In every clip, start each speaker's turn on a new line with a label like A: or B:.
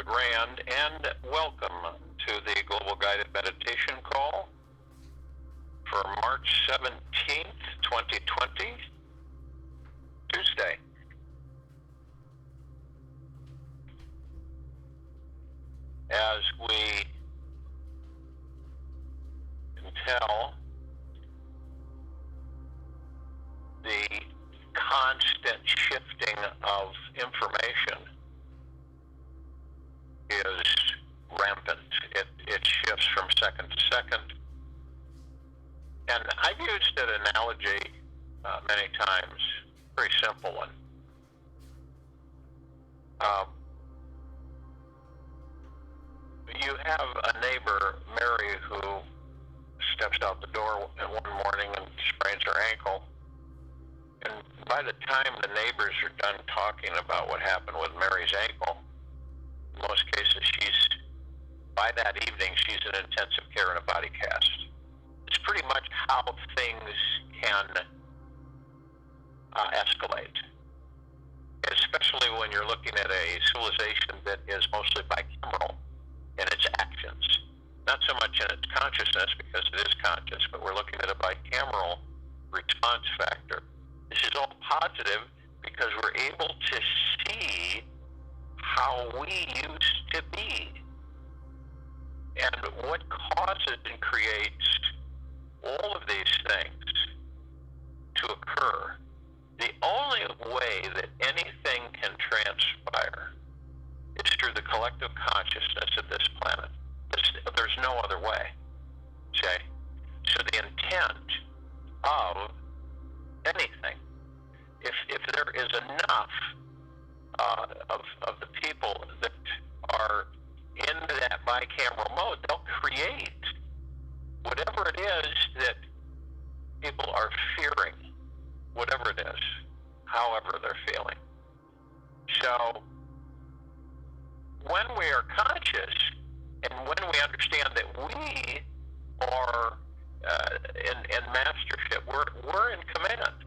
A: Grand, and welcome to the Global Guided Meditation Call for March 17th, 2020, Tuesday. As we can tell, the constant shifting of information is rampant. It shifts from second to second. And I've used an analogy many times, very simple one. You have a neighbor, Mary, who steps out the door one morning and sprains her ankle. And by the time the neighbors are done talking about what happened with Mary's ankle, in most cases, by that evening, she's in intensive care in a body cast. It's pretty much how things can escalate, especially when you're looking at a civilization that is mostly bicameral in its actions. Not so much in its consciousness, because it is conscious, but we're looking at a bicameral response factor. This is all positive because we're able to see how we used to be and what causes and creates all of these things to occur. The only way that anything can transpire is through the collective consciousness of this planet. There's no other way. Okay? So the intent of anything, if there is enough of the people that are in that bicameral mode, they'll create whatever it is that people are fearing, whatever it is, however they're feeling. So when we are conscious and when we understand that we are in mastership, we're in command.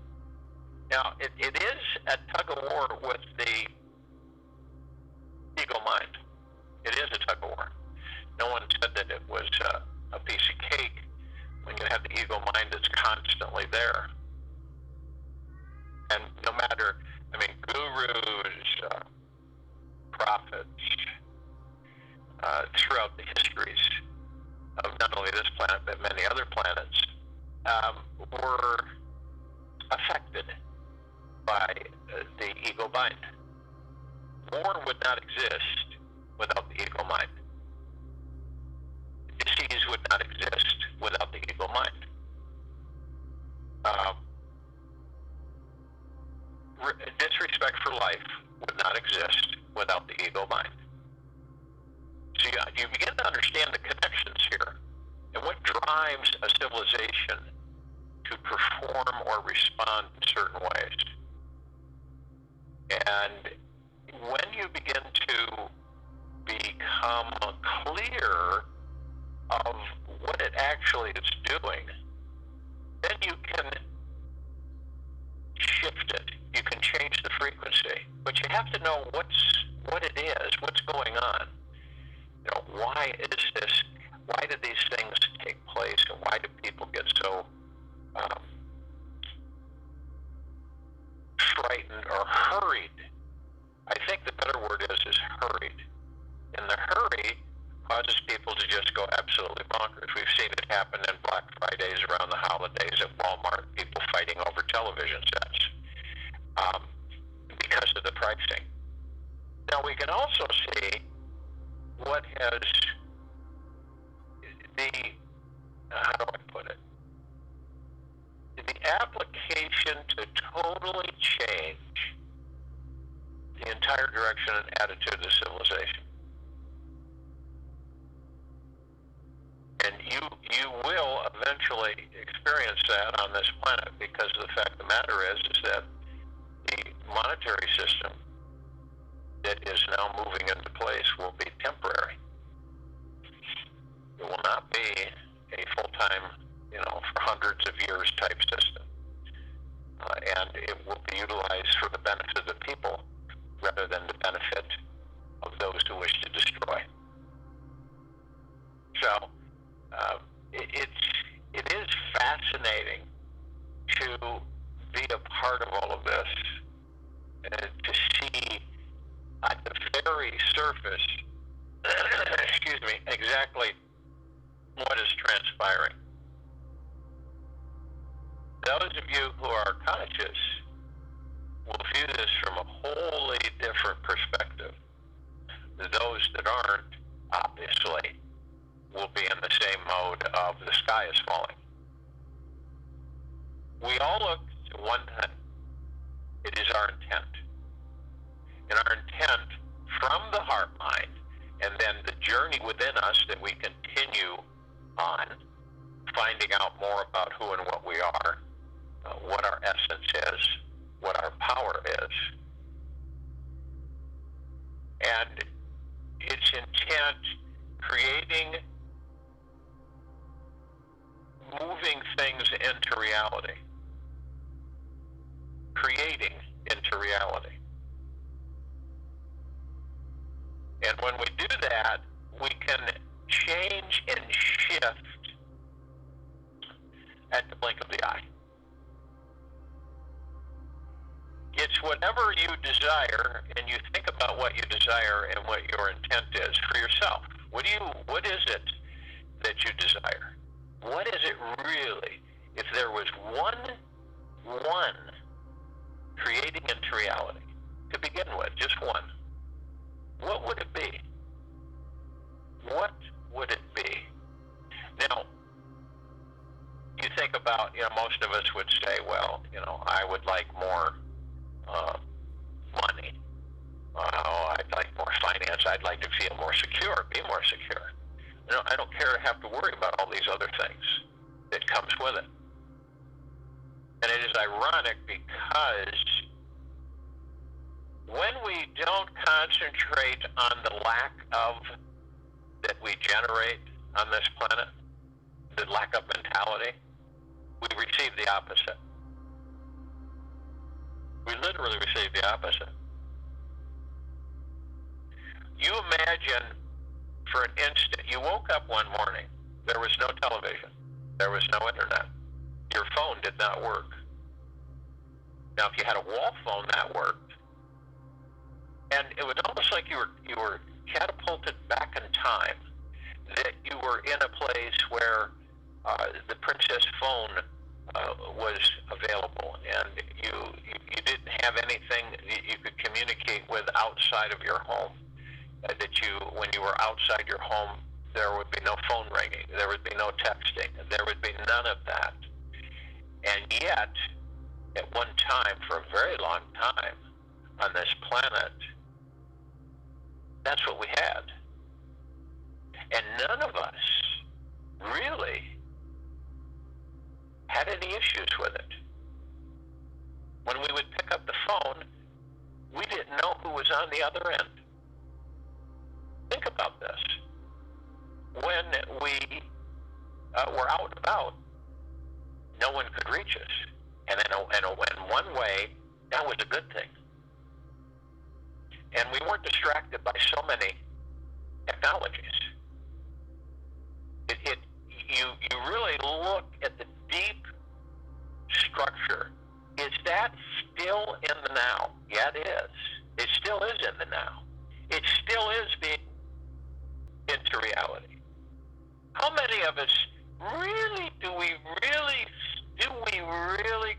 A: Now, it is a tug of war with the ego mind. It is a tug of war. No one said that it was a piece of cake when you have the ego mind that's constantly there. And no matter, gurus, prophets, throughout the histories of not only this planet, but many other planets, were affected by the ego mind. War would not exist without the ego mind. Disease would not exist without the ego mind. Disrespect for life would not exist without the ego mind. So you begin to understand the connections here and what drives a civilization to perform or respond in certain ways. And when you begin to become clear of what it actually is doing, then you can shift it. You can change the frequency. But you have to know what it is, what's going on. Why is this? Why do these things take place, and why do people get so frightened or hurried? I think the better word is hurried. And the hurry causes people to just go absolutely bonkers. We've seen it happen in Black Fridays, around the holidays, at Walmart, people fighting over television sets because of the pricing. Now, we can also see what has how do I put it? The application to totally change the entire direction and attitude of civilization. And you will eventually experience that on this planet, because the fact of the matter is that the monetary system that is now moving into place will be temporary. It will not be a full-time, for hundreds of years type system. And it will be utilized for the benefit of the people rather than the benefit of those who wish to destroy fascinating to be a part of all of this and to see at the very surface, excuse me, exactly what is transpiring. Those of you who are conscious will view this from a wholly different perspective. Those that aren't, obviously, will be in the same mode of the sky is falling. We all look to one thing. It is our intent. And our intent from the heart mind, and then the journey within us that we continue on, finding out more about who and what we are, what our essence is, what our power is. And its intent, creating, moving things into reality. Creating into reality. And when we do that, we can change and shift at the blink of the eye. It's whatever you desire, and you think about what you desire and what your intent is for yourself. What is it that you desire? What is it really? If there was one creating into reality to begin with, just one, what would it be? What would it be? Now, you think about, most of us would say, well, I would like more money. I'd like more finance. I'd like to feel more secure, be more secure. I don't care to have to worry about all these other things that comes with it. And it is ironic because when we don't concentrate on the lack of that we generate on this planet, the lack of mentality, we receive the opposite. We literally receive the opposite. You imagine for an instant, you woke up one morning, there was no television, there was no internet, your phone did not work. Now, if you had a wall phone, that worked. And it was almost like you were catapulted back in time, that you were in a place where the princess phone was available, and you didn't have anything that you could communicate with outside of your home. When you were outside your home, there would be no phone ringing, there would be no texting, there would be none of that. And yet, at one time, for a very long time on this planet, that's what we had. And none of us really had any issues with it. When we would pick up the phone, we didn't know who was on the other end. Think about this. When we were out and about, no one could reach us. And in one way, that was a good thing. And we weren't distracted by so many technologies. You really look at the deep structure. Is that still in the now? Yeah, it is. It still is in the now. It still is being into reality. How many of us do we really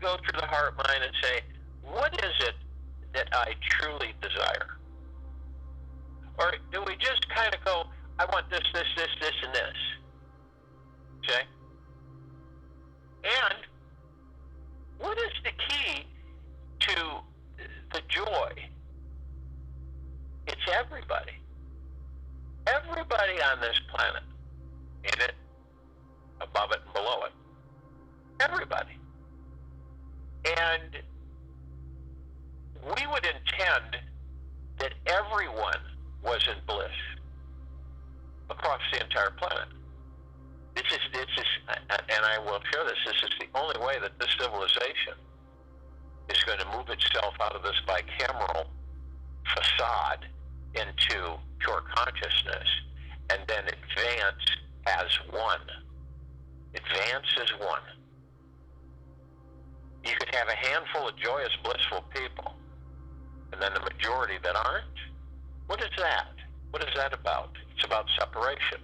A: go through the heart mind and say, what is it that I truly desire? Or do we just kind of go, I want this, and this? Okay? And what is the key to the joy? It's everybody. Everybody on this planet. In it, above it, and below it. Everybody. And we would intend that everyone was in bliss across the entire planet. This is, and I will share this, this is the only way that this civilization is going to move itself out of this bicameral facade into pure consciousness and then advance as one. Advance as one. have a handful of joyous, blissful people, and then the majority that aren't. What is that? What is that about? It's about separation.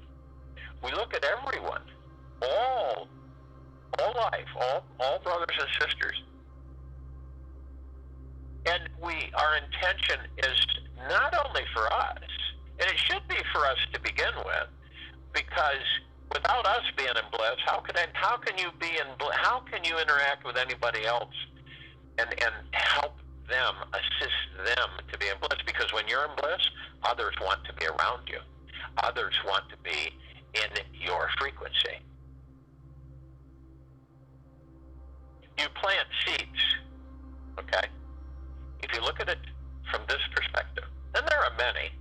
A: We look at everyone, all life, all brothers and sisters, and our intention is not only for us, and it should be for us to begin with, because without us being in bliss, how can you be in bliss? How can you interact with anybody else and help them, assist them to be in bliss? Because when you're in bliss, others want to be around you. Others want to be in your frequency. You plant seeds, okay? If you look at it from this perspective, and there are many,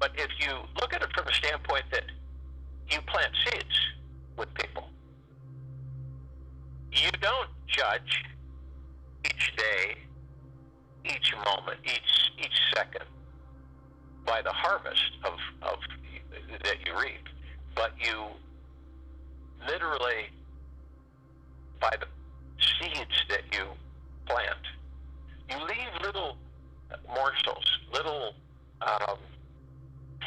A: but if you look at it from the standpoint that you plant seeds with people, you don't judge each day, each moment, each second by the harvest of that you reap, but you literally, by the seeds that you plant, you leave little morsels, little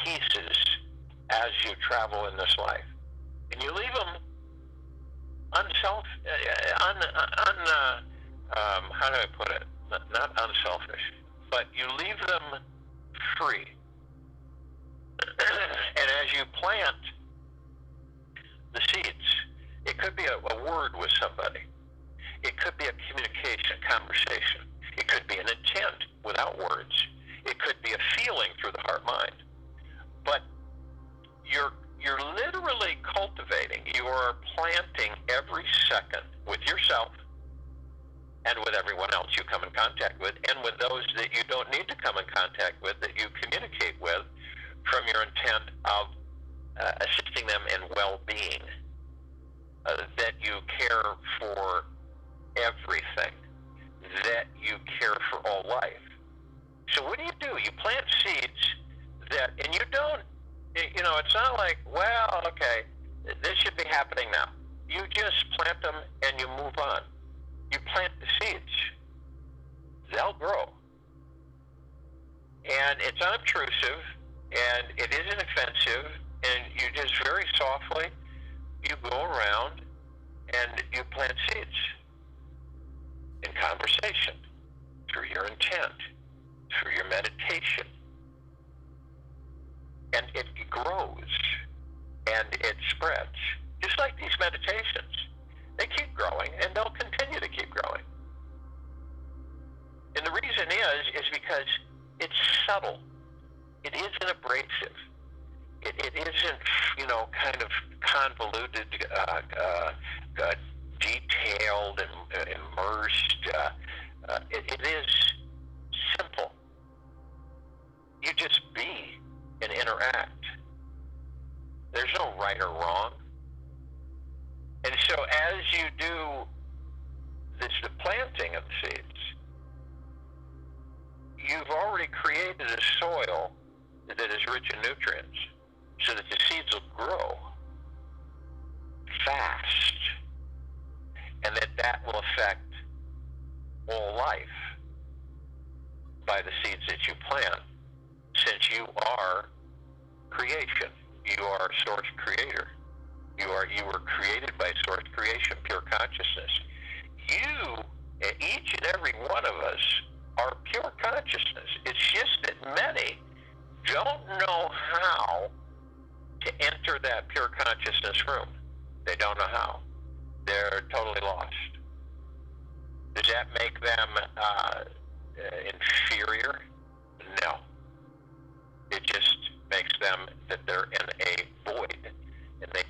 A: pieces as you travel in this life, and you leave them how do I put it? Not unselfish, but you leave them free. And as you plant the seeds, it could be a word with somebody. It could be a communication, conversation. It could be an intent without words. It could be a feeling through the heart-mind. But you're literally cultivating. You are planting every second with yourself and with everyone else you come in contact with, and with those that you don't need to come in contact with, that you communicate with from your intent of assisting them in well-being, that you care for everything, that you care for all life. So what do? You plant seeds that, and you don't, it's not like, well, okay, this should be happening now. You just plant them and you move on. You plant the seeds. They'll grow. And it's unobtrusive, and it isn't offensive, and you just very softly, you go around and you plant seeds in conversation, through your intent, through your meditation. And it grows and it spreads. Just like these meditations. They keep growing and they'll continue to keep growing. And the reason is because it's subtle. It isn't abrasive. It isn't, kind of convoluted, detailed and immersed. It is simple. You just be and interact. There's no right or wrong. And so as you do the planting of the seeds, you've already created a soil that is rich in nutrients so that the seeds will grow fast, and that will affect all life by the seeds that you plant, since you are creation. You are source creator. You were created by source creation, pure consciousness. You, each and every one of us, are pure consciousness. It's just that many don't know how to enter that pure consciousness room. They don't know how. They're totally lost. Does that make them inferior? No. It just makes them that they're in a void, and they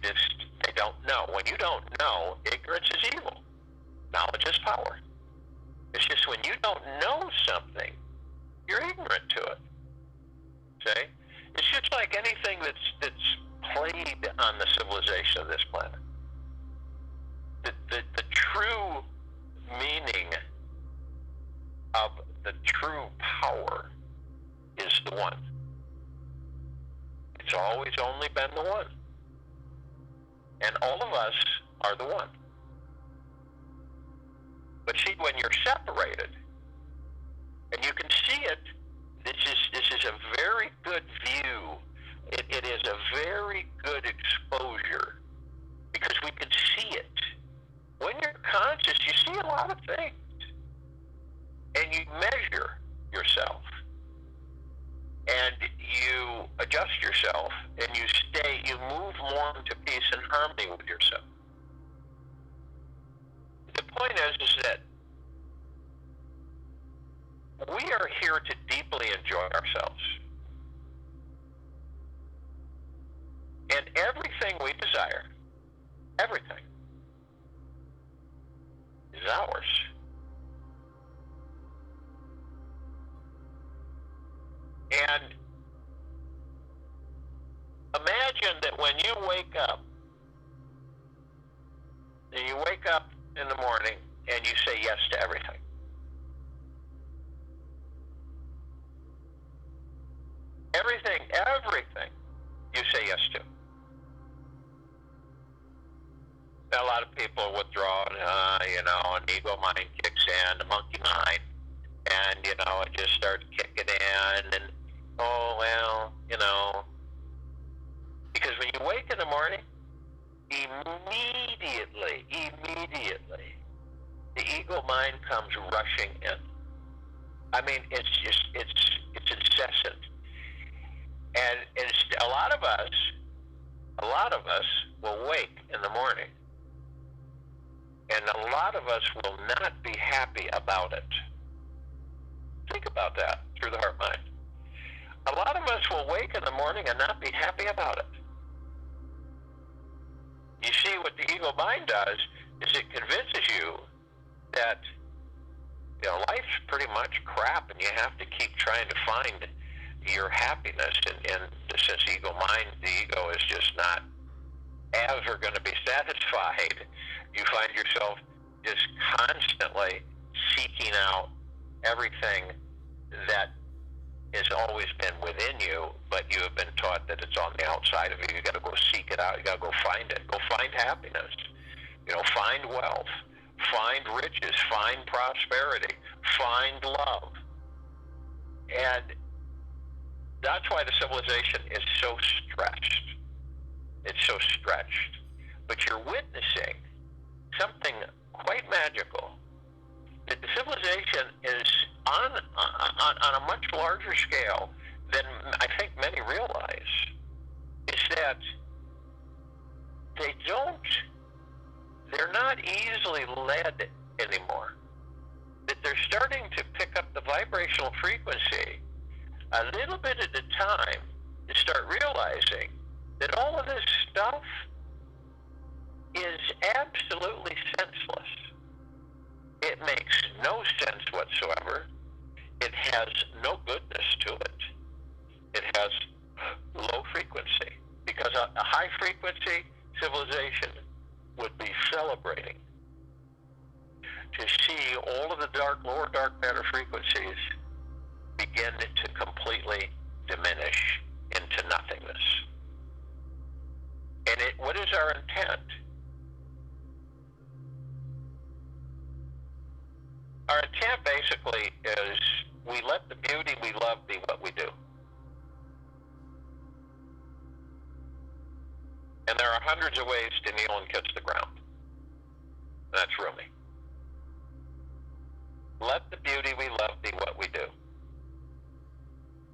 A: don't know. When you don't know, ignorance is evil. Knowledge is power. It's just when you don't know something, you're ignorant to it. See? It's just like anything that's played on the civilization of this planet. The true meaning of the true power is the one. It's always only been the one. And all of us are the one. But see, when you're separated, and you can see it, this is a very good view. It is a very good exposure because we can see it. When you're conscious, you see a lot of things, and you measure yourself, and you adjust yourself, and you move more into peace and harmony with yourself. The point is that we are here to deeply enjoy ourselves. And everything we desire, everything, is ours. And imagine that when you wake up, and you wake up in the morning and you say yes to everything. Everything you say yes to. Now, a lot of people withdraw, an ego mind kicks in, the monkey mind, and, it just starts kicking in, and, because when you wake in the morning, immediately, the ego mind comes rushing in. I mean, it's incessant. And a lot of us will wake in the morning, and a lot of us will not be happy about it. Think about that through the heart mind. A lot of us will wake in the morning and not be happy about it. You see, what the ego mind does is it convinces you that life's pretty much crap, and you have to keep trying to find your happiness, and since the ego mind, the ego is just not ever going to be satisfied. You find yourself just constantly seeking out everything that has always been within you, but you have been taught that it's on the outside of you. You got to go seek it out. You got to go find it. Go find happiness. Find wealth, find riches, find prosperity, find love, and that's why the civilization is so stretched. It's so stretched. But you're witnessing something quite magical. That the civilization is on a much larger scale than I think many realize. Is that they're not easily led anymore. That they're starting to pick up the vibrational frequency a little bit at a time to start realizing that all of this stuff is absolutely senseless. It makes no sense whatsoever. It has no goodness to it. It has low frequency, because a high frequency civilization would be celebrating to see all of the lower dark matter frequencies begin to completely diminish into nothingness. And what is our intent? Our intent basically is we let the beauty we love be what we do. And there are hundreds of ways to kneel and kiss the ground. That's Rumi. Let the beauty we love be what we do.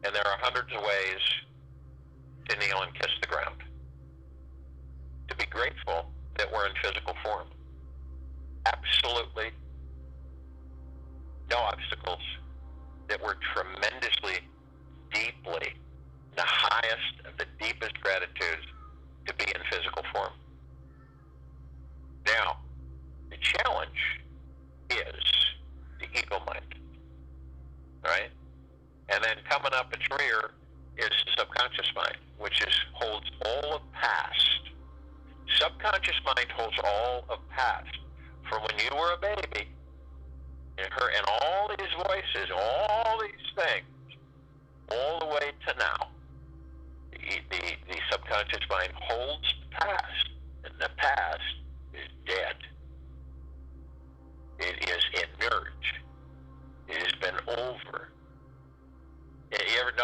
A: And there are hundreds of ways to kneel and kiss the ground. To be grateful that we're in physical form. Absolutely no obstacles. That we're tremendously, deeply, the highest of the deepest gratitudes to be in physical form. Now, the challenge is the ego mind, right? And then coming up its rear is the subconscious mind, which holds all of past. Subconscious mind holds all of past. From when you were a baby, and all these voices, all these things, all the way to now. The subconscious mind holds the past, and the past is dead. It is inert.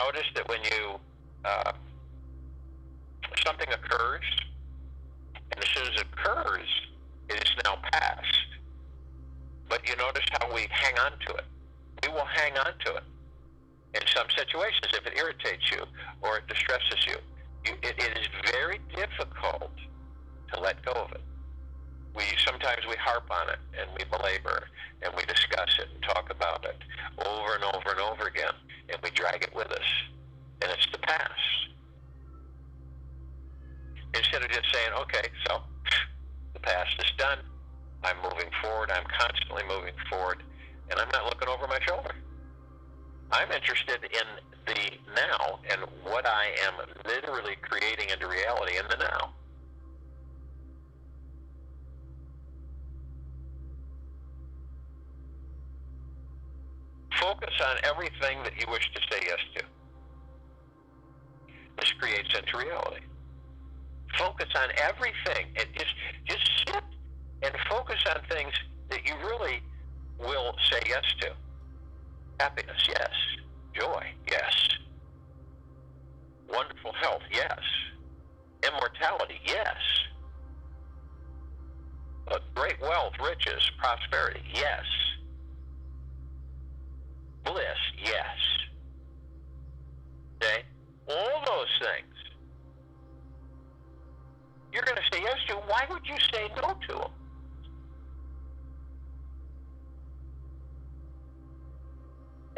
A: notice that when something occurs, and as soon as it occurs, it is now past. But you notice how we hang on to it. We will hang on to it. In some situations, if it irritates you or it distresses you, it is very difficult to let go of it. Sometimes we harp on it, and we belabor, and we discuss it and talk about it over and over and over again, and we drag it with us, and it's the past. Instead of just saying, okay, so the past is done, I'm moving forward, I'm constantly moving forward, and I'm not looking over my shoulder. I'm interested in the now and what I am literally creating into reality in the now. Focus on everything that you wish to say yes to. This creates into reality. Focus on everything, and just sit and focus on things that you really will say yes to. Happiness, yes. Joy, yes. Wonderful health, yes. Immortality, yes. Great wealth, riches, prosperity, yes. Bliss, yes. Okay? All those things you're going to say yes to. Why would you say no to them?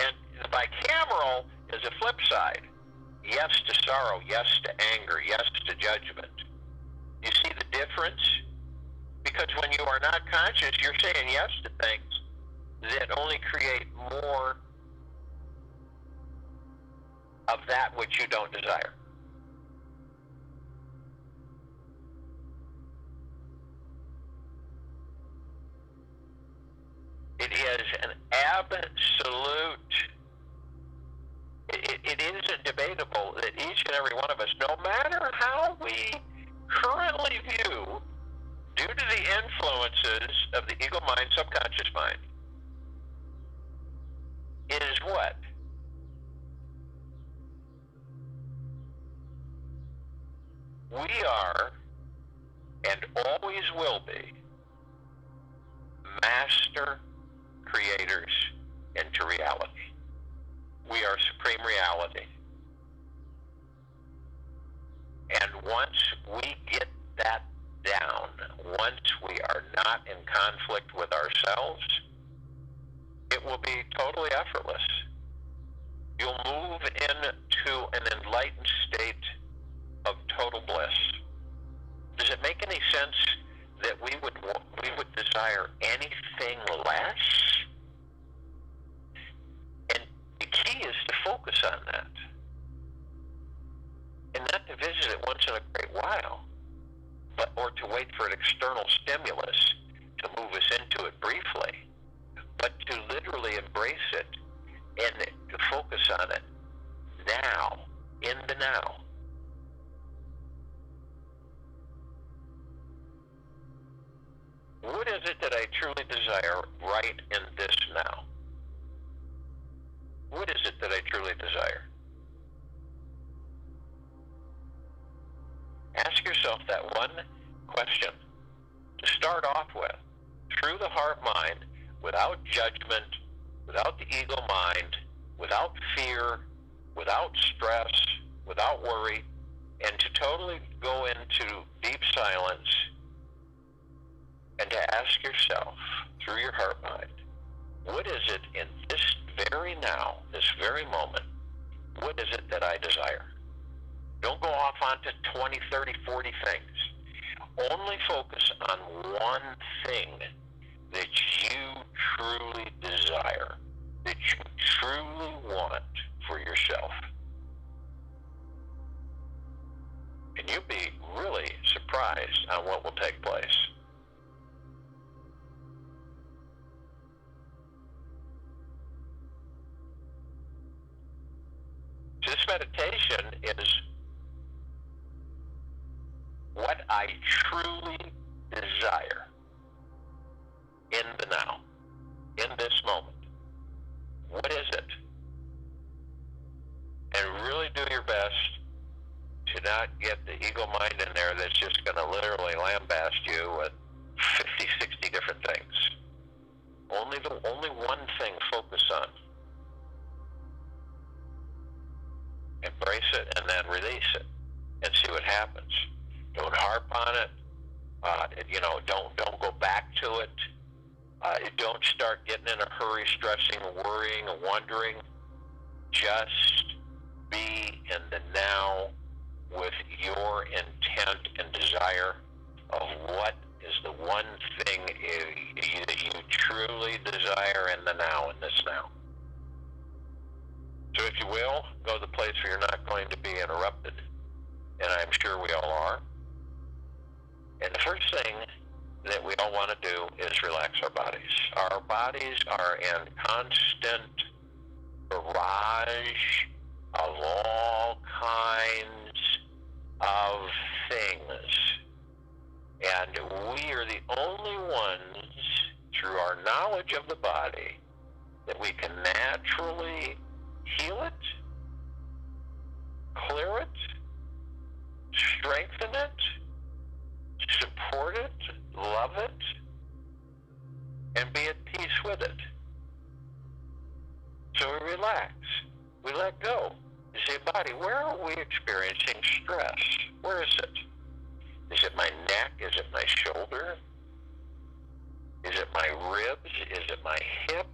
A: And the bicameral is a flip side. Yes to sorrow, yes to anger, yes to judgment. You see the difference? Because when you are not conscious, you're saying yes to things that only create more of that which you don't desire. It is an absolute, it isn't debatable that each and every one of us, no matter how we currently view, due to the influences of the ego mind, subconscious mind, it is what? We are, and always will be, master creators into reality. We are supreme reality. And once we get that down, once we are not in conflict with ourselves, it will be totally effortless. You'll move into an enlightened state of total bliss. Does it make any sense that we would desire anything less? And the key is to focus on that, and not to visit it once in a great while, or to wait for an external stimulus to move us into it briefly, but to literally embrace it and to focus on it now, in the now. What is it that I truly desire right in this now? What is it that I truly desire? Ask yourself that one question to start off with, through the heart mind, without judgment, without the ego mind, without fear, without stress, without worry, and to totally go into deep silence and to ask yourself, through your heart mind, what is it in this very now, this very moment, what is it that I desire? Don't go off onto 20, 30, 40 things. Only focus on one thing that you truly desire, that you truly want for yourself. And you'll be really surprised on what will take place. This meditation is what I truly desire in the now, in this moment. What is it? And not get the ego mind in there that's just going to literally lambast you with 50, 60 different things. Only one thing focus on. Embrace it and then release it and see what happens. Don't harp on it. Don't go back to it. Don't start getting in a hurry, stressing, worrying, wondering. Just be in the now with your intent and desire of what is the one thing that you truly desire in the now, in this now. So if you will, go to the place where you're not going to be interrupted, and I'm sure we all are. And the first thing that we all want to do is relax our bodies. Our bodies are in constant barrage of all kinds of things. And we are the only ones, through our knowledge of the body, that we can naturally heal it, clear it, strengthen it, support it, love it, and be at peace with it. So we relax. We let go. You say, body, where are we experiencing stress? Where is it? Is it my neck? Is it my shoulder? Is it my ribs? Is it my hip?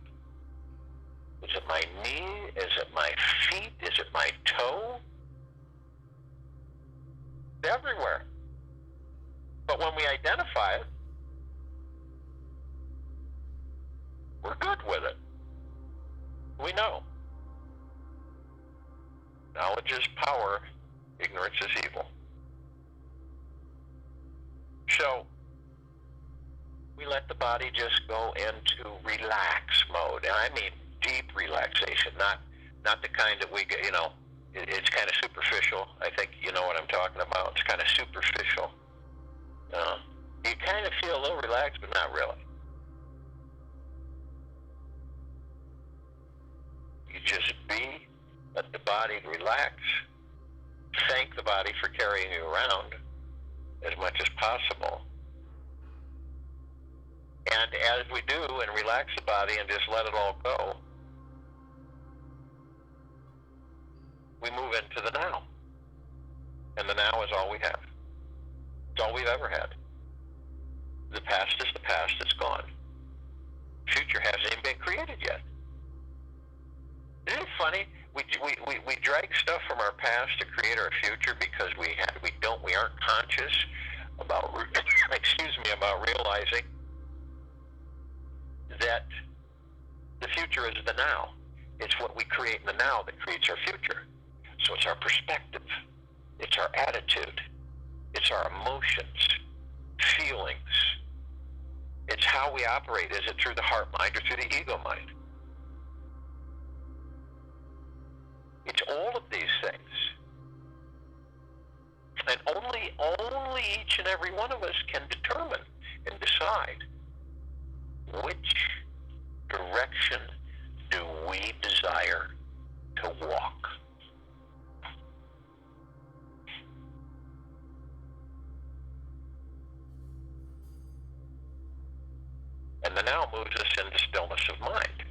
A: Is it my knee? Is it my feet? Is it my toe? It's everywhere. But when we identify it, we're good with it. We know. Knowledge is power. Ignorance is evil. So, we let the body just go into relax mode. And I mean deep relaxation, not the kind that we get, it's kind of superficial. I think you know what I'm talking about. It's kind of superficial. You kind of feel a little relaxed, but not really. You just be, let the body relax, thank the body for carrying you around as much as possible. And as we do and relax the body and just let it all go, we move into the now. And the now is all we have. It's all we've ever had. The past is the past, it's gone. Future hasn't even been created yet. Isn't it funny? We drag stuff from our past to create our future because we aren't conscious about about realizing that the future is the now. It's what we create in the now that creates our future. So it's our perspective, it's our attitude, it's our emotions, feelings. It's how we operate. Is it through the heart mind or through the ego mind? It's all of these things. And only each and every one of us can determine and decide which direction do we desire to walk. And the now moves us into stillness of mind.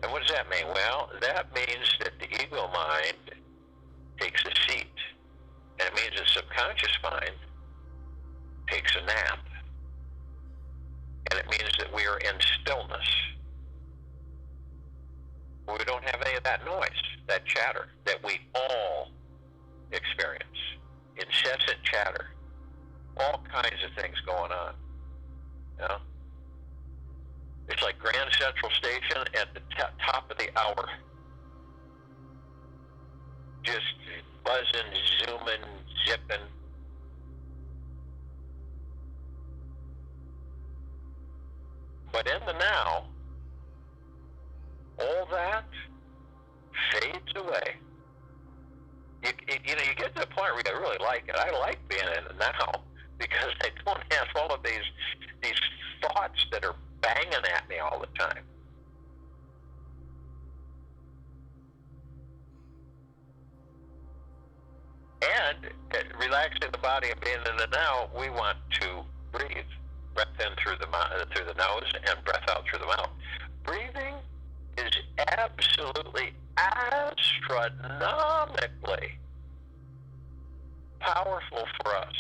A: And what does that mean? Well, that means that the ego mind takes a seat. And it means the subconscious mind takes a nap. And it means that we are in stillness. We don't have any of that noise, that chatter that we all experience. Incessant chatter. All kinds of things going on. You know? It's like Grand Central Station at the top of the hour. Just buzzing, zooming, zipping. But in the now, all that fades away. You get to the point where you really like it. I like being in the now because I don't have all of these thoughts that are banging at me all the time. body and being in and out, we want to breathe. Breath in through the nose and breath out through the mouth. Breathing is absolutely astronomically powerful for us.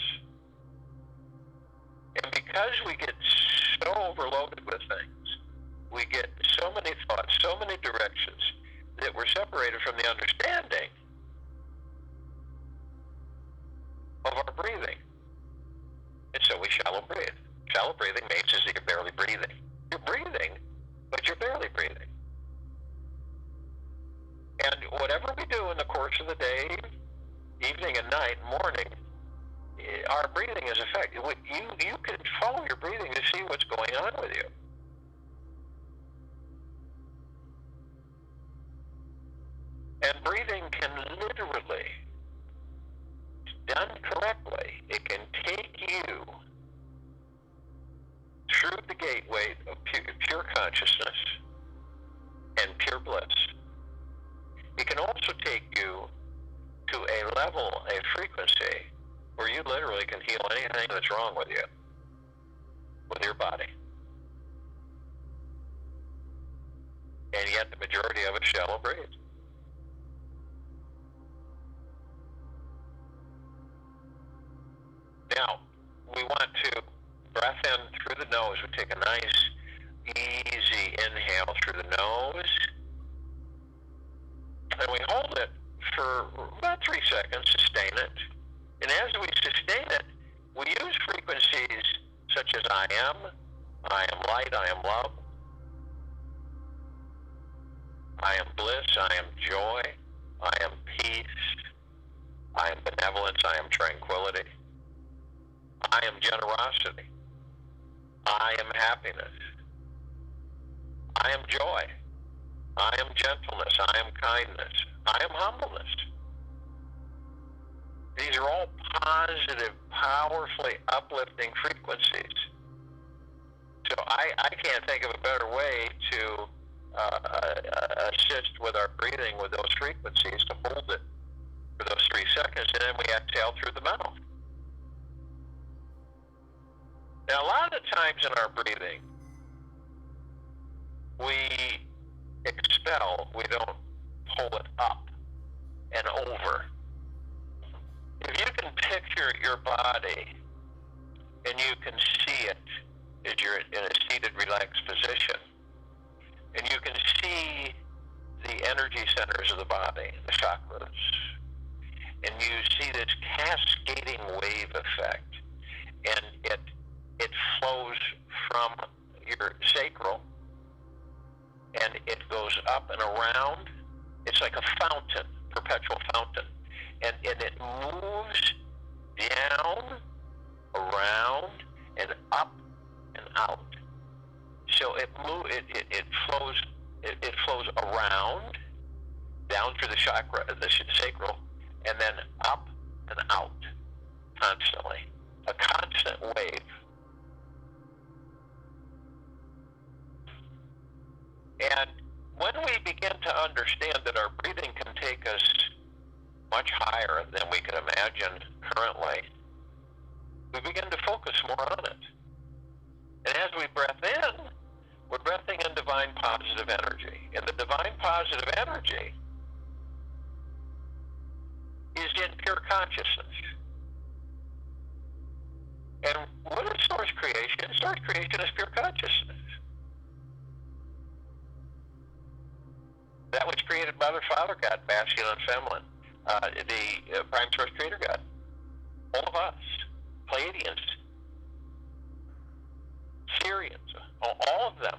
A: And because we get so overloaded with things, we get so many thoughts, so many directions, that we're separated from the understanding of our breathing. And so we shallow breathe. Shallow breathing means is that you're barely breathing. You're breathing, but you're barely breathing. And whatever we do in the course of the day, evening and night, morning, our breathing is affected. You can follow your breathing to see what's going on with you. And breathing can literally, done correctly, it can take you through the gateway of pure consciousness and pure bliss. It can also take you to a level, a frequency, where you literally can heal anything that's wrong with you, with your body. And yet the majority of it shallow breathe. Now, we want to breath in through the nose. We take a nice, easy inhale through the nose. And we hold it for about 3 seconds, sustain it. And as we sustain it, we use frequencies such as I am light, I am love, I am bliss, I am joy, I am peace, I am benevolence, I am tranquility, I am generosity, I am happiness, I am joy, I am gentleness, I am kindness, I am humbleness. These are all positive, powerfully uplifting frequencies. So I can't think of a better way to assist with our breathing with those frequencies, to hold it for those 3 seconds, and then we exhale through the mouth. Now, a lot of the times in our breathing, we expel, we don't pull it up and over. If you can picture your body and you can see it as you're in a seated, relaxed position, and you can see the energy centers of the body, the chakras, and you see this cascading wave effect, and it flows from your sacral, and it goes up and around. It's like a fountain, perpetual fountain, and it moves down, around, and up and out. So it flows around, down through the chakra, the sacral, and then up and out constantly. A constant wave. And when we begin to understand that our breathing can take us much higher than we can imagine currently, we begin to focus more on it. And as we breath in, we're breathing in divine positive energy. And the divine positive energy is in pure consciousness. And what is source creation? Source creation is pure consciousness. That which created Mother, Father, God, masculine and feminine, the prime source creator God, all of us, Pleiadians, Syrians, all of them,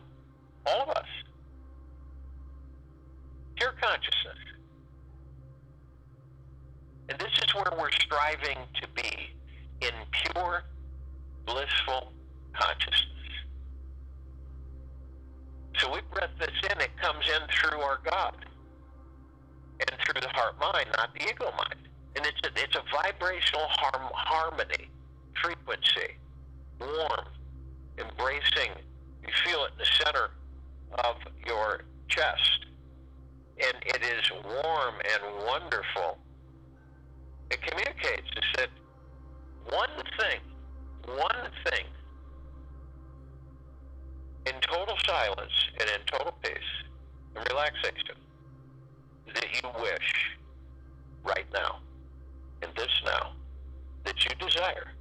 A: all of us, pure consciousness. And this is where we're striving to be, in pure, blissful consciousness. So we breath this in, it comes in through our God and through the heart mind, not the ego mind. And it's a vibrational harmony, frequency, warm, embracing. You feel it in the center of your chest. And it is warm and wonderful. It communicates. It said, total silence and in total peace and relaxation that you wish right now, in this now, that you desire.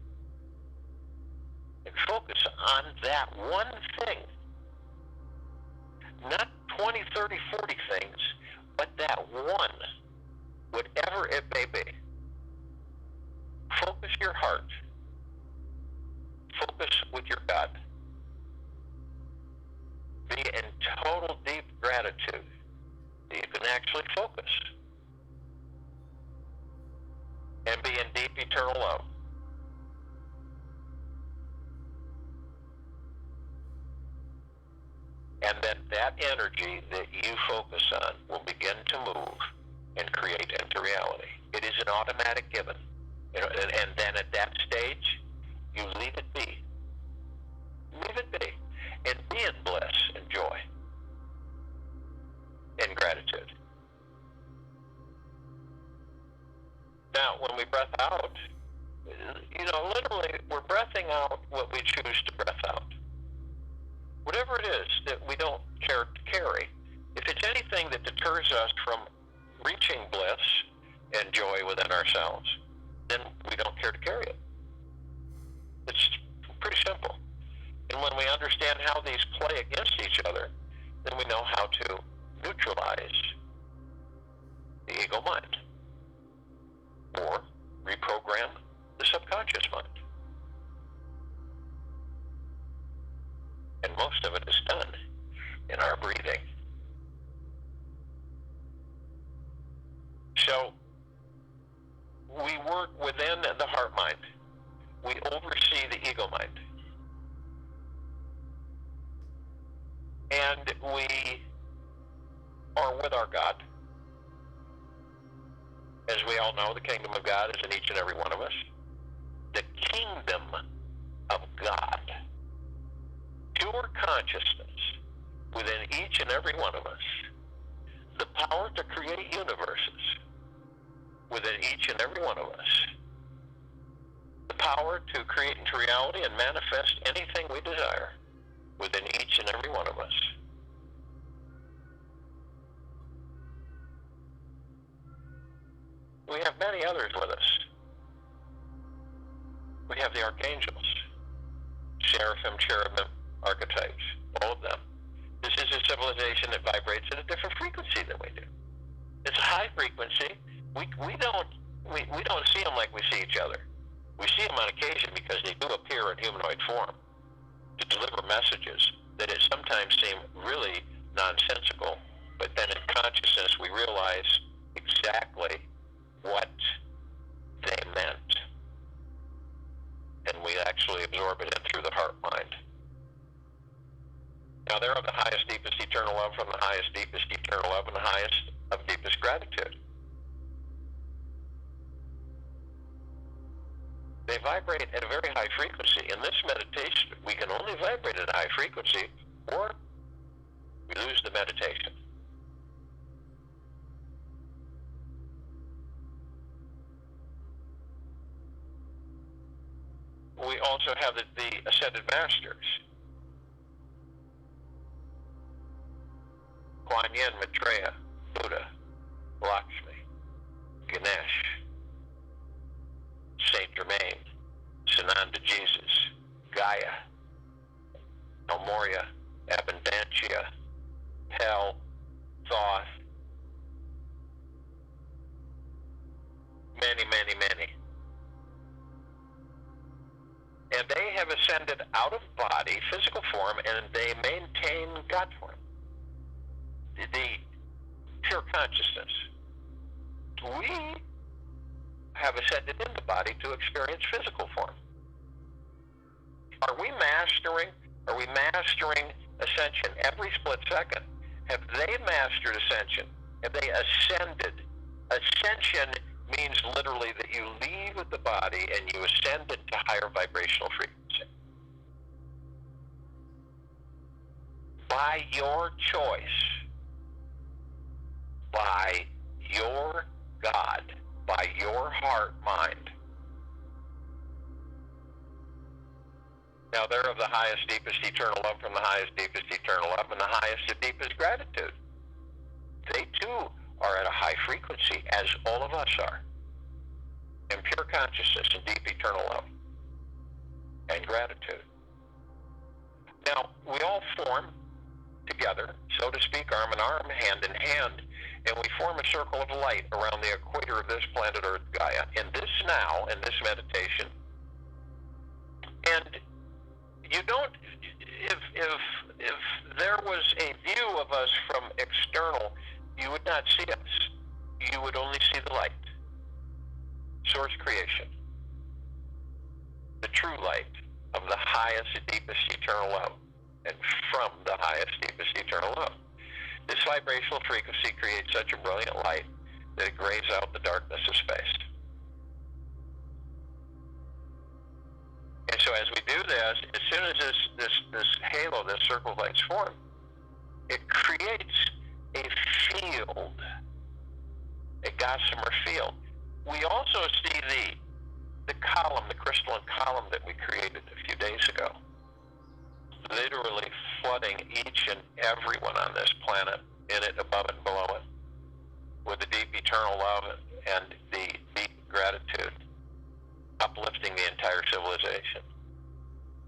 A: And focus on that one thing. Not 20, 30, 40 things, but that one, whatever it may be. Focus your heart. Focus with your God. Be in total deep gratitude that you can actually focus. And be in deep eternal love. And then that energy that you focus on will begin to move and create into reality. It is an automatic given. And then at that stage, you leave it be. Leave it be. And be in bliss and joy and gratitude. Now, when we breath out, literally, we're breathing out what we choose to breath out. Whatever it is that we don't care to carry, if it's anything that deters us from reaching bliss and joy within ourselves, then we don't care to carry it. It's pretty simple. And when we understand how these play against each other, then we know how to neutralize the ego mind or reprogram the subconscious mind. And most of it is done in our breathing. So we work within the heart mind. We oversee the ego mind. And we are with our God. As we all know, the kingdom of God is in each and every one of us. The kingdom of God, pure consciousness within each and every one of us, the power to create universes within each and every one of us, the power to create into reality and manifest anything we desire within each and every one of us. We have many others with us. We have the archangels, seraphim, cherubim, archetypes, all of them. This is a civilization that vibrates at a different frequency than we do. It's a high frequency. We don't see them like we see each other. We see them on occasion because they do appear in humanoid form to deliver messages that sometimes seem really nonsensical, but then in consciousness we realize exactly what they meant. And we actually absorb it in through the heart mind. Now they're of the highest, deepest eternal love from the highest, deepest eternal love and the highest of deepest gratitude. They vibrate at a very high frequency. In this meditation, we can only vibrate at a high frequency or we lose the meditation. We also have the ascended masters. Kuan Yin, Maitreya, Buddha, Lakshmi, Ganesh, Saint Germain, Sananda Jesus, Gaia, El Morya, Abundantia, Hell, Thoth, many, many, many. And they have ascended out of body, physical form, and they maintain God form, the pure consciousness. We have ascended into body to experience physical form. Are we mastering ascension every split second? Have they mastered ascension? Have they ascended? Ascension means literally that you leave the body and you ascend into higher vibrational frequency. By your choice, by your God, by your heart mind. Now they're of the highest, deepest, eternal love from the highest, deepest, eternal love, and the highest and deepest gratitude. They too are at a high frequency, as all of us are, in pure consciousness and deep eternal love and gratitude. Now, we all form together, so to speak, arm in arm, hand in hand, and we form a circle of light around the equator of this planet Earth, Gaia, in this now, in this meditation. And you don't, if there was a view of us from external, you would not see us. You would only see the light. Source creation. The true light of the highest, deepest, eternal love, and from the highest, deepest, eternal love. This vibrational frequency creates such a brilliant light that it grays out the darkness of space. And so as we do this, as soon as this halo, this circle of lights form, it creates a field, a gossamer field. We also see the column, the crystalline column that we created a few days ago, literally flooding each and everyone on this planet, in it, above it, and below it, with the deep eternal love and the deep gratitude, uplifting the entire civilization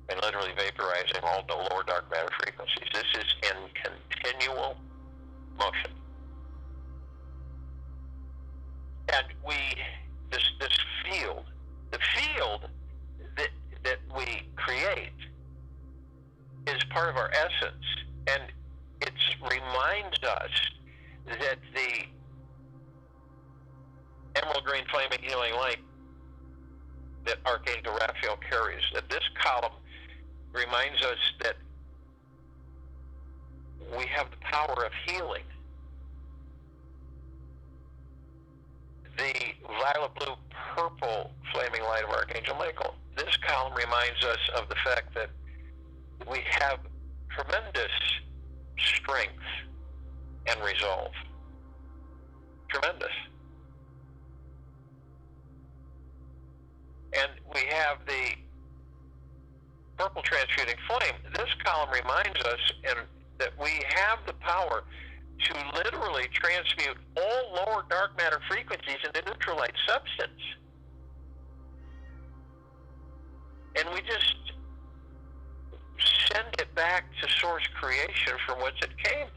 A: and literally vaporizing all the lower dark matter frequencies. This is in continual motion. And this field, the field that we create is part of our essence, and it reminds us that the emerald green flaming healing light that Archangel Raphael carries, that this column reminds us that we have the power of healing. The violet, blue, purple flaming light of Archangel Michael, this column reminds us of the fact that we have tremendous strength and resolve. Tremendous. And we have the purple transmuting flame. This column reminds us that we have the power to literally transmute all lower dark matter frequencies into neutral light substance. And we just send it back to source creation from whence it came,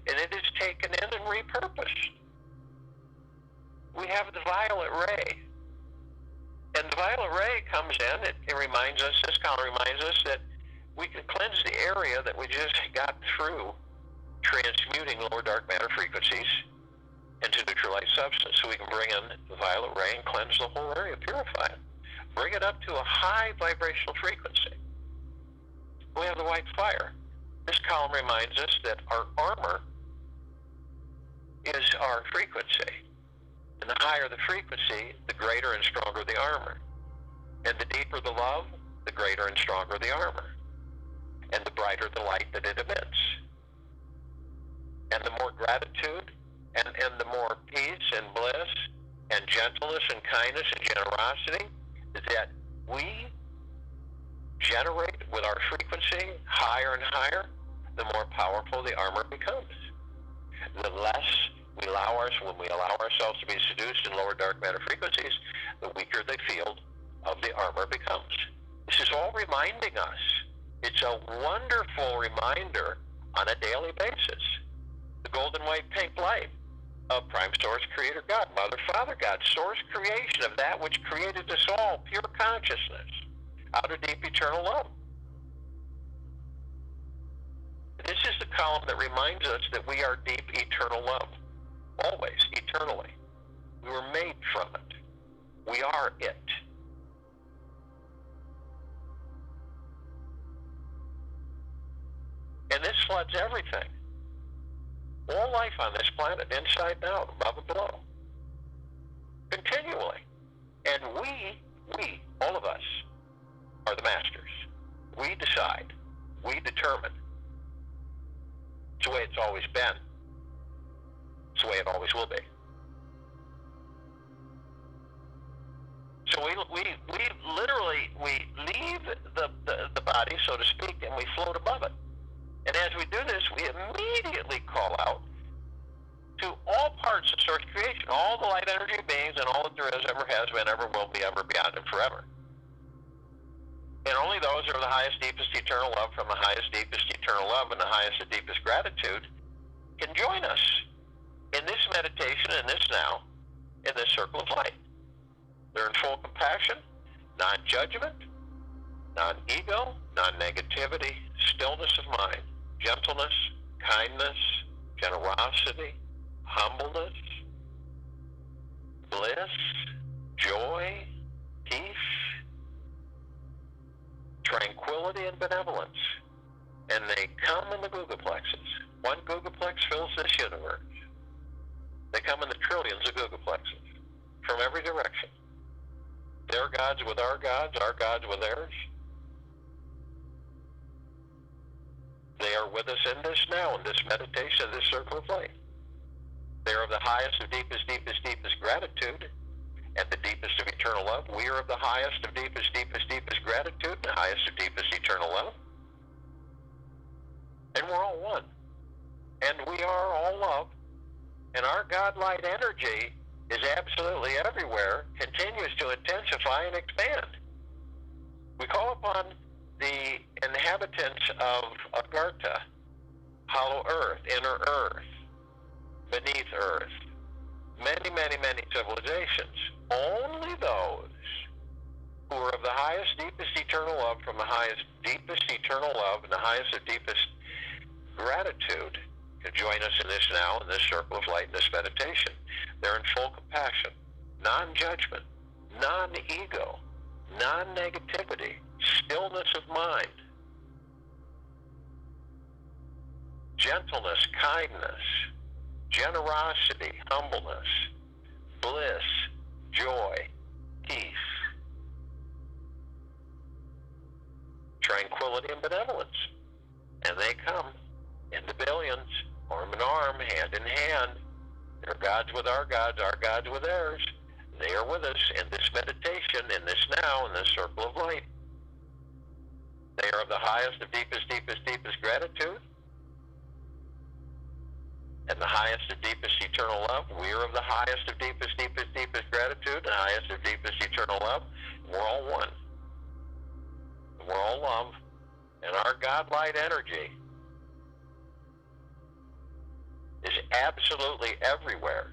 A: and it is taken in and repurposed. We have the violet ray. And the violet ray comes in, it reminds us, this column reminds us that we can cleanse the area that we just got through transmuting lower dark matter frequencies into neutral light substance. So we can bring in the violet ray and cleanse the whole area, purify it. Bring it up to a high vibrational frequency. We have the white fire. This column reminds us that our armor is our frequency. And the higher the frequency, the greater and stronger the armor. And the deeper the love, the greater and stronger the armor. And the brighter the light that it emits. And the more gratitude and the more peace and bliss and gentleness and kindness and generosity that we generate with our frequency higher and higher, the more powerful the armor becomes. The less when we allow ourselves to be seduced in lower dark matter frequencies, the weaker the field of the armor becomes. This is all reminding us. It's a wonderful reminder on a daily basis. The golden, white, pink light of Prime Source Creator God, Mother, Father God, source creation of that which created us all, pure consciousness, out of deep eternal love. This is the column that reminds us that we are deep eternal love, always, eternally. We were made from it. We are it. And this floods everything. All life on this planet, inside and out, above and below. Continually. And we, all of us, are the masters. We decide. We determine. It's the way it's always been. It's the way it always will be. So So we literally leave the body, so to speak, and we float above it. And as we do this, we immediately call out to all parts of source creation, all the light energy beings, and all that there is, ever has been, ever will be, ever beyond, and forever. And only those who are the highest, deepest, eternal love from the highest, deepest, eternal love and the highest and deepest gratitude can join us in this meditation, in this now, in this circle of light. They're in full compassion, non-judgment, non-ego, non-negativity, stillness of mind, gentleness, kindness, generosity, humbleness, bliss, joy, peace, tranquility, and benevolence. And they come in the googolplexes. One googolplex fills this universe. They come in the trillions of googolplexes from every direction. Their gods with our gods with theirs. They are with us in this now, in this meditation, in this circle of light. They are of the highest of deepest, deepest, deepest gratitude and the deepest of eternal love. We are of the highest of deepest, deepest, deepest gratitude and the highest of deepest eternal love. And we're all one. And we are all love. And our God-light energy is absolutely everywhere, continues to intensify and expand. We call upon the inhabitants of Agartha, hollow earth, inner earth, beneath earth, many, many, many civilizations. Only those who are of the highest, deepest eternal love from the highest, deepest eternal love and the highest and deepest gratitude can join us in this now, in this circle of light, in this meditation. They're in full compassion, non-judgment, non-ego, non-negativity, stillness of mind, gentleness, kindness, generosity, humbleness, bliss, joy, peace, tranquility, and benevolence. And they come in the billions, arm in arm, hand in hand. They're gods with our gods with theirs. They are with us in this meditation, in this now, in this circle of light. They are of the highest of deepest, deepest, deepest gratitude and the highest of deepest eternal love. We are of the highest of deepest, deepest, deepest gratitude and the highest of deepest eternal love. We're all one. We're all love. And our God-light energy is absolutely everywhere,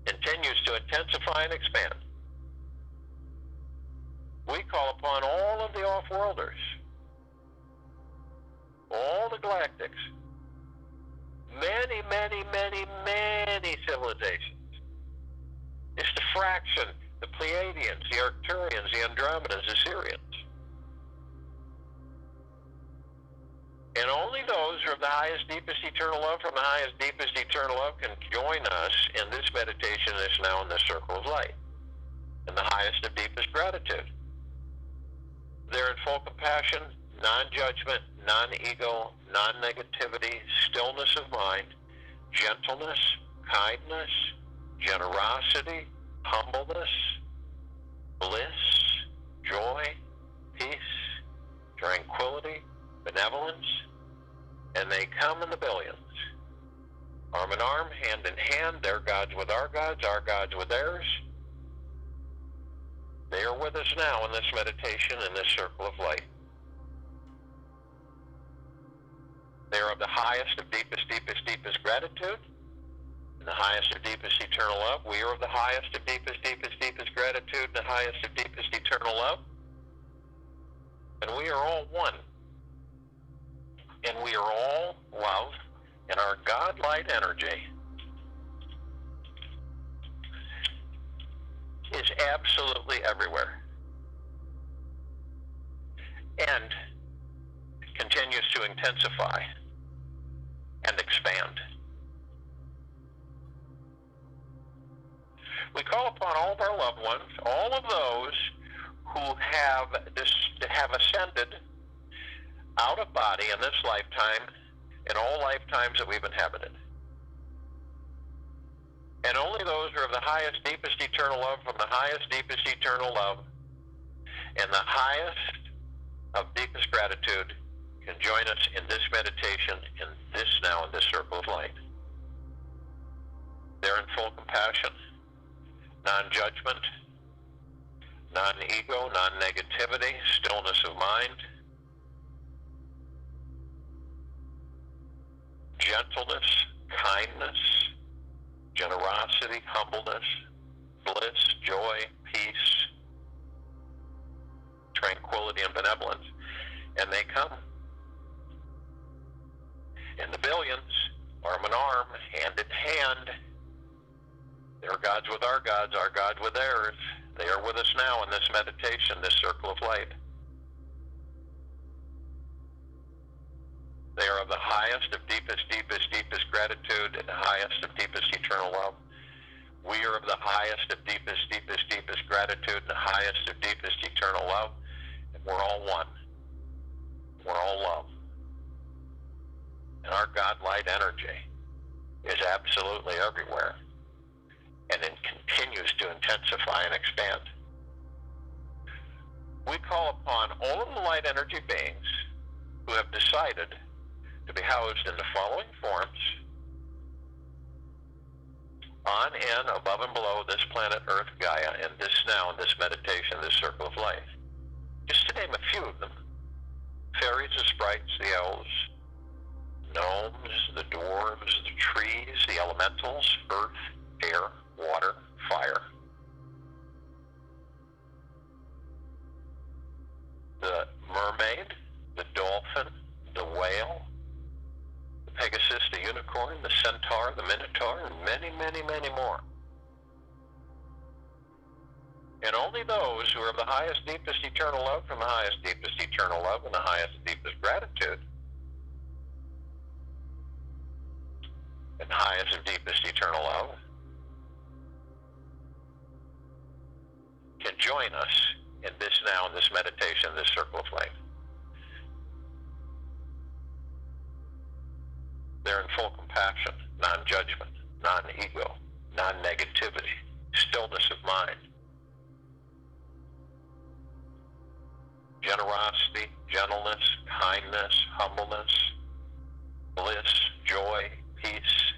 A: continues to intensify and expand. We call upon all of the off-worlders, all the galactics, many, many, many, many civilizations. It's the fraction, the Pleiadians, the Arcturians, the Andromedans, the Sirians. And only those who are of the highest, deepest eternal love from the highest, deepest eternal love can join us in this meditation, this now, in this circle of light, in the highest of deepest gratitude. They're in full compassion, non-judgment, non-ego, non-negativity, stillness of mind, gentleness, kindness, generosity, humbleness, bliss, joy, peace, tranquility, benevolence, and they come in the billions, arm in arm, hand in hand. They're gods with our gods with theirs. They are with us now in this meditation, in this circle of light. They are of the highest of deepest, deepest, deepest gratitude and the highest of deepest eternal love. We are of the highest of deepest, deepest, deepest gratitude and the highest of deepest eternal love. And we are all one. And we are all love, and our God-light energy is absolutely everywhere and continues to intensify and expand. We call upon all of our loved ones, all of those who have ascended out of body in this lifetime, in all lifetimes that we've inhabited. And only those who are of the highest, deepest, eternal love from the highest, deepest, eternal love and the highest of deepest gratitude can join us in this meditation, in this now, in this circle of light. They're in full compassion, non-judgment, non-ego, non-negativity, stillness of mind, gentleness, kindness, generosity, humbleness, bliss, joy, peace, tranquility, and benevolence. And they come in the billions, arm in arm, hand in hand. They're gods with our gods with theirs. They are with us now in this meditation, this circle of light. They are of the highest of deepest, deepest, deepest gratitude and the highest of deepest eternal love. We are of the highest of deepest, deepest, deepest gratitude and the highest of deepest eternal love. And we're all one. We're all love. And our God light energy is absolutely everywhere. And it continues to intensify and expand. We call upon all of the light energy beings who have decided to be housed in the following forms: on, in, above, and below this planet Earth, Gaia, in this now, in this meditation, this circle of life. Just to name a few of them: fairies, the sprites, the elves, gnomes, the dwarves, the trees, the elementals, earth, air, water, fire. The mermaid, the dolphin, the whale, the Pegasus, the unicorn, the centaur, the minotaur, and many, many, many more. And only those who are of the highest, deepest, eternal love from the highest, deepest, eternal love and the highest, deepest gratitude and the highest and deepest eternal love can join us in this now, in this meditation, this circle of light. They're in full compassion, non-judgment, non-ego, non-negativity, stillness of mind, generosity, gentleness, kindness, humbleness, bliss, joy, peace,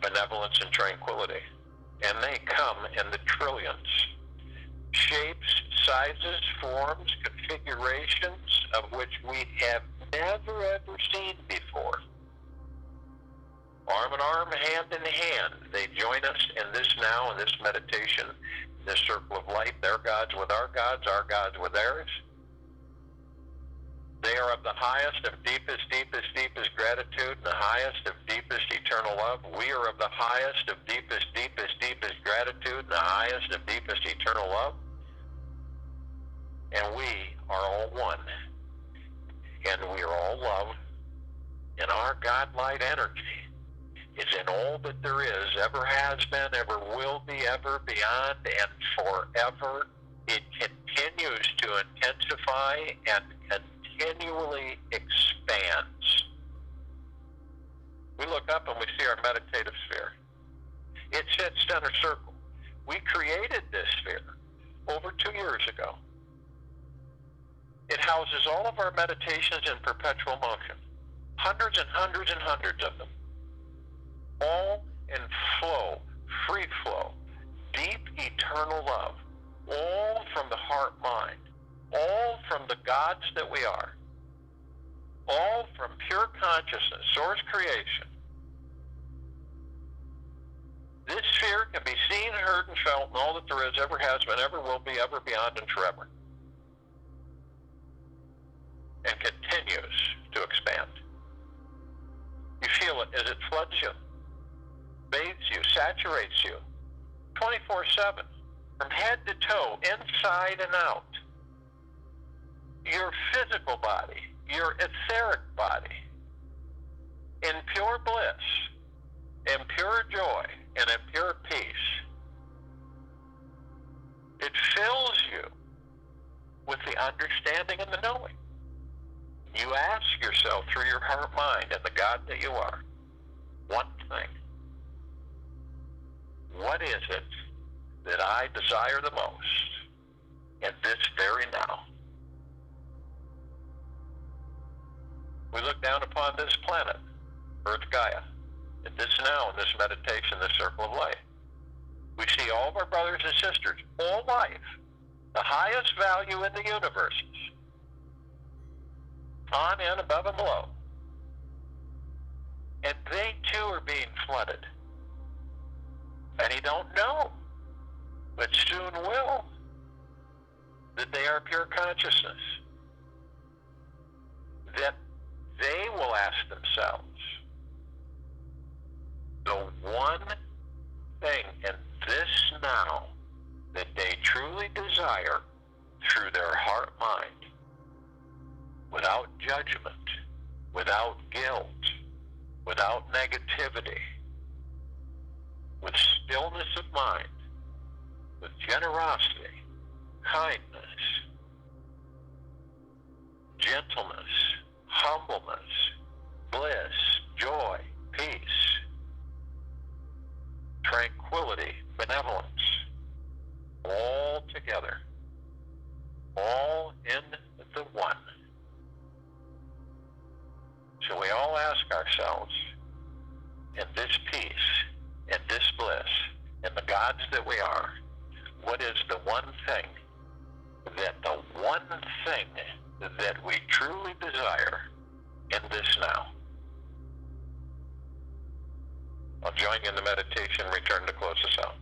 A: benevolence, and tranquility. And they come in the trillions. Shapes, sizes, forms, configurations of which we have never ever seen before. Arm in arm, hand in hand, they join us in this now, in this meditation, this circle of light. Their gods with our gods with theirs. They are of the highest of deepest, deepest, deepest gratitude and the highest of deepest eternal love. We are of the highest of deepest, deepest, deepest gratitude and the highest of deepest eternal love. And we are all one. And we are all love. And our God light energy is in all that there is, ever has been, ever will be, ever, beyond, and forever. It continues to intensify and continually expands. We look up and we see our meditative sphere. It sits center circle. We created this sphere over 2 years ago. It houses all of our meditations in perpetual motion. Hundreds and hundreds and hundreds of them. All in flow, free flow, deep eternal love. All from the heart mind. All from the gods that we are. All from pure consciousness, source creation. This sphere can be seen, heard, and felt in all that there is, ever has been, ever will be, ever, beyond, and forever. And continues to expand. You feel it as it floods you, bathes you, saturates you, 24/7, from head to toe, inside and out. Your physical body, your etheric body, in pure bliss, in pure joy, and in pure peace. It fills you with the understanding and the knowing You ask yourself through your heart, mind, and the God that you are, one thing. What is it that I desire the most in this very now? We look down upon this planet, Earth Gaia, in this now, in this meditation, this circle of life. We see all of our brothers and sisters, all life, the highest value in the universes, on and above and below. And they too are being flooded. Many don't know, but soon will, that they are pure consciousness. That they will ask themselves, the one thing in this now that they truly desire through their heart mind, without judgment, without guilt, without negativity, with stillness of mind, with generosity, kindness, gentleness, humbleness, bliss, joy, peace, tranquility, benevolence, all together, all in the one. So we all ask ourselves, in this peace, in this bliss, in the gods that we are, what is the one thing that we truly desire in this now? I'll join you in the meditation and return to close us out.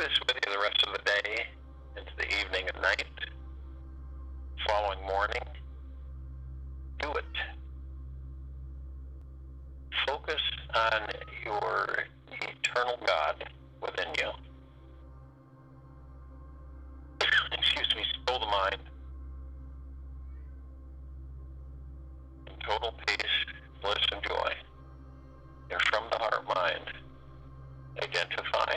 A: this with you the rest of the day, into the evening and night, following morning. Do it. Focus on your eternal God within you. Excuse me, still the mind. In total peace, bliss, and joy. And from the heart mind, identify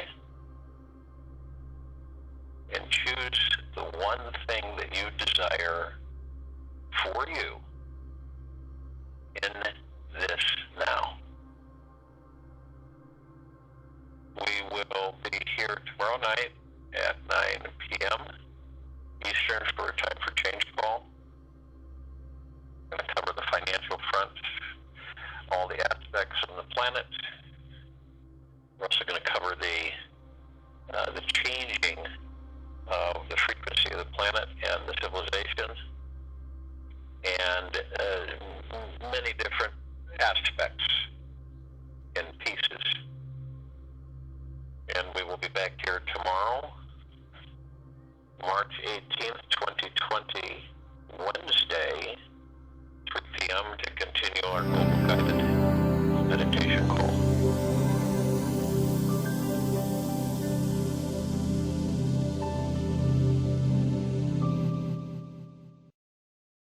A: and choose the one thing that you desire for you in this now. We will be here tomorrow night at 9 p.m. Eastern for a Time for Change call. We're going to cover the financial front, all the aspects of the planet. We're also going to cover the changing of the frequency of the planet and the civilizations, and many different aspects and pieces. And we will be back here tomorrow, March 18th, 2020, Wednesday, 3 p.m. to continue our global